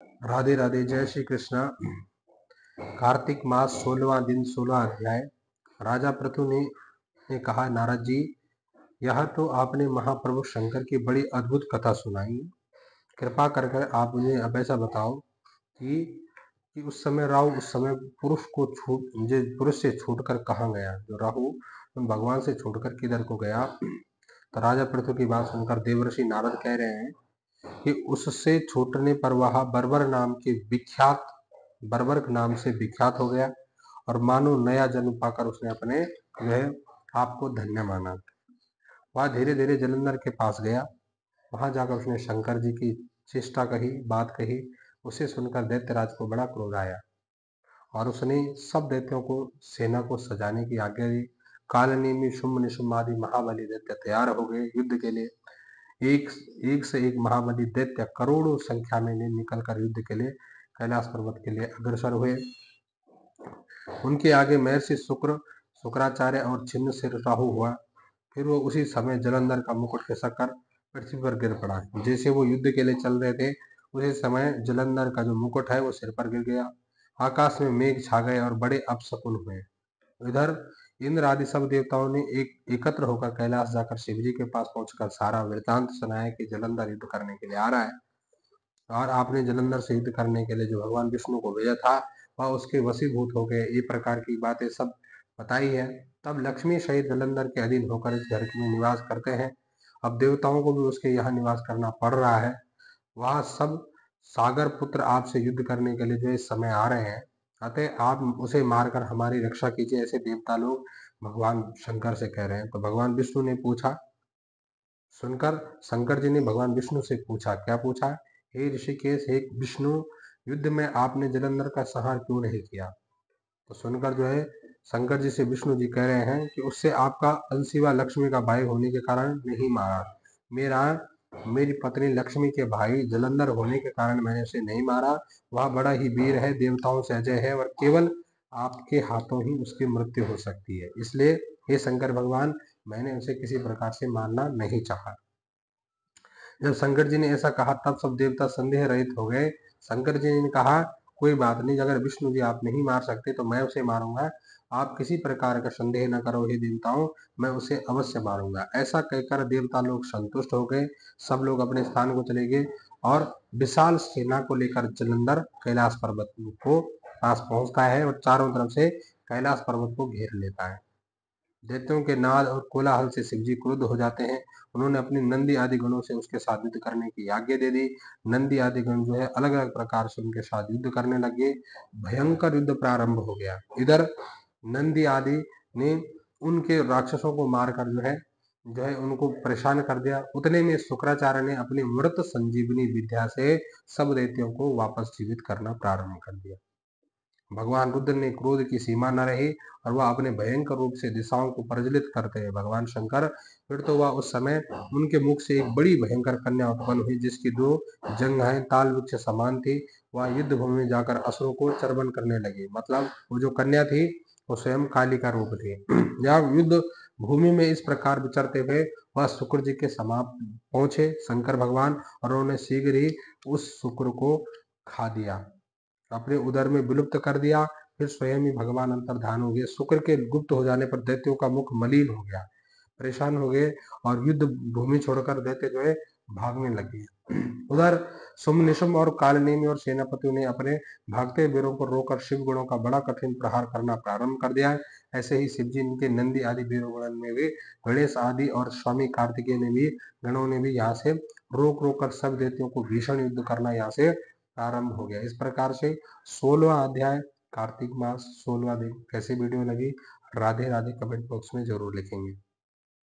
राधे राधे, जय श्री कृष्ण। कार्तिक मास 16वां दिन 16वां अध्याय। राजा पृथु ने कहा, नारद जी, यह तो आपने महाप्रभु शंकर की बड़ी अद्भुत कथा सुनाई। कृपा कर कर आप मुझे अब ऐसा बताओ कि उस समय राहु उस समय पुरुष से छूटकर कहाँ गया। जो राहु भगवान से छूटकर किधर को गया। तो राजा पृथु की बात सुनकर देवर्षि नारद कह रहे हैं कि उससे छूटने पर वह बर्बर नाम से विख्यात हो गया और मानो नया जन्म पाकर उसने अपने वह आपको धन्य माना। वह धीरे धीरे जलंधर के पास गया। वहां जाकर उसने शंकर जी की चेष्टा कही, बात कही। उसे सुनकर दैत्यराज को बड़ा क्रोध आया और उसने सब दैत्यों को सेना को सजाने की आज्ञा दी। कालनेमी शुंभ निशुंभ आदि महाबली दैत्य तैयार हो गए युद्ध के लिए। एक से एक महाबली दैत्य करोड़ों संख्या में निकलकर युद्ध के लिए कैलाश पर्वत के लिए अग्रसर हुए। उनके आगे महर्षि शुक्राचार्य और छिन्न सिर राहु हुआ। फिर वो उसी समय जलंधर का मुकुट खिसककर पृथ्वी पर गिर पड़ा। जैसे वो युद्ध के लिए चल रहे थे, उसी समय जलंधर का जो मुकुट है वो सिर पर गिर गया। आकाश में मेघ छा गए और बड़े अपशकुन हुए। इधर इंद्र आदि सब देवताओं ने एकत्र होकर कैलाश जाकर शिव जी के पास पहुंचकर सारा वृतांत सुनाया कि जलंधर युद्ध करने के लिए आ रहा है और आपने जलंधर से युद्ध करने के लिए जो भगवान विष्णु को भेजा था वह उसके वशीभूत हो गए। ये प्रकार की बातें सब बताई है। तब लक्ष्मी सहित जलंधर के अधीन होकर इस घर में निवास करते हैं। अब देवताओं को भी उसके यहाँ निवास करना पड़ रहा है। वह सब सागर पुत्र आपसे युद्ध करने के लिए जो इस समय आ रहे हैं, अतः आप उसे मारकर हमारी रक्षा कीजिए, ऐसे देवता लोग भगवान शंकर से कह रहे हैं। तो भगवान विष्णु ने पूछा, सुनकर शंकर जी ने भगवान विष्णु से पूछा, क्या पूछा? हे ऋषिकेश, हे विष्णु, युद्ध में आपने जलंधर का संहार क्यों नहीं किया? तो सुनकर जो है शंकर जी से विष्णु जी कह रहे हैं कि उससे आपका अंशिवा लक्ष्मी का भाई होने के कारण नहीं मारा। मेरी पत्नी लक्ष्मी के भाई जलंधर होने के कारण मैंने उसे नहीं मारा। वह बड़ा ही वीर है, देवताओं से अजय है और केवल आपके हाथों ही उसकी मृत्यु हो सकती है। इसलिए हे शंकर भगवान, मैंने उसे किसी प्रकार से मारना नहीं चाहा। जब शंकर जी ने ऐसा कहा तब सब देवता संदेह रहित हो गए। शंकर जी ने कहा, कोई बात नहीं, अगर विष्णु जी आप नहीं मार सकते तो मैं उसे मारूंगा। आप किसी प्रकार का संदेह न करो हे देवताओं, मैं उसे अवश्य मारूंगा। ऐसा कहकर देवता लोग संतुष्ट हो गए। सब लोग अपने स्थान को चले गए और विशाल सेना को लेकर जलंधर कैलाश पर्वत को पास पहुंचता है और चारों तरफ से कैलाश पर्वत को घेर लेता है। दैत्यों के नाद और कोलाहल से शिवजी क्रुद्ध हो जाते हैं। उन्होंने अपनी नंदी आदि गणों से उसके साथ युद्ध करने की आज्ञा दे दी। नंदी आदि गण जो है अलग अलग प्रकार से उनके साथ युद्ध करने लगे। भयंकर युद्ध प्रारंभ हो गया। इधर नंदी आदि ने उनके राक्षसों को मारकर जो है उनको परेशान कर दिया। उतने में शुक्राचार्य ने अपनी मृत संजीवनी विद्या से सब दैत्यों को वापस जीवित करना प्रारंभ कर दिया। भगवान रुद्र ने क्रोध की सीमा न रही और वह अपने भयंकर रूप से दिशाओं को प्रज्वलित करते हैं भगवान शंकर। फिर तो वह उस समय उनके मुख से एक बड़ी भयंकर कन्या उत्पन्न हुई जिसकी दो जंघाएं ताल वृक्ष समान थी। वह युद्ध भूमि में जाकर असुरों को चर्वण करने लगी। मतलब वो जो कन्या थी वो स्वयं काली का रूप थी। जब युद्ध भूमि में इस प्रकार विचरते हुए वह शुक्र जी के समाप्त पहुंचे शंकर भगवान, और उन्होंने शीघ्र ही उस शुक्र को खा दिया, अपने उदर में विलुप्त कर दिया। फिर स्वयं ही भगवान अंतर्धान हो गए। शुक्र के गुप्त हो जाने पर दैत्यों का मुख मलिन हो गया, परेशान हो गए और युद्ध भूमि छोड़कर दैत्य जो है भागने लगे। उधर शुंभ निशुंभ और कालनेमी और सेनापतियों ने अपने भागते वीरों को रोककर शिव गुणों का बड़ा कठिन प्रहार करना प्रारंभ कर दिया। ऐसे ही शिवजी इनके नंदी आदि वीरों गणों में भी, गणेश आदि और स्वामी कार्तिकेय ने भी गणों ने भी यहाँ से रोक रोक कर सब दैत्यों को भीषण युद्ध करना यहाँ से प्रारंभ हो गया। इस प्रकार से 16वां अध्याय कार्तिक मास 16वां दिन कैसी वीडियो लगी, राधे राधे कमेंट बॉक्स में जरूर लिखेंगे।